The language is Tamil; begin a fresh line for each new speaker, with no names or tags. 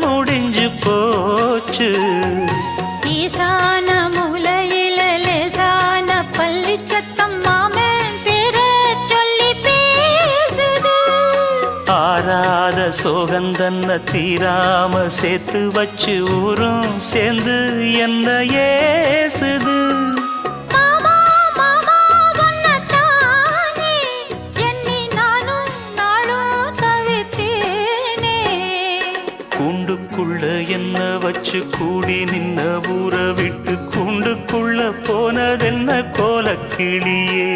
முடிஞ்சு போச்சு.
ஈசான மூலையில லேசான பள்ளி சத்தம் மாமன் பேர சொல்லி பேசுது.
ஆறாத சோகந்தன்ன தீராம சேர்த்து வச்சு ஊரும் சேர்ந்து என்ன ஏசுது.
மாமா மாமா உன்னத்தானே எண்ணி நானும் நாளும் தவித்தேனே.
கூண்டுக்குள்ள என்ன வச்சு கூடி நின்ன ஊற விட்டு கூண்டுக்குள்ள போனதென்ன கோலக்கிளியே.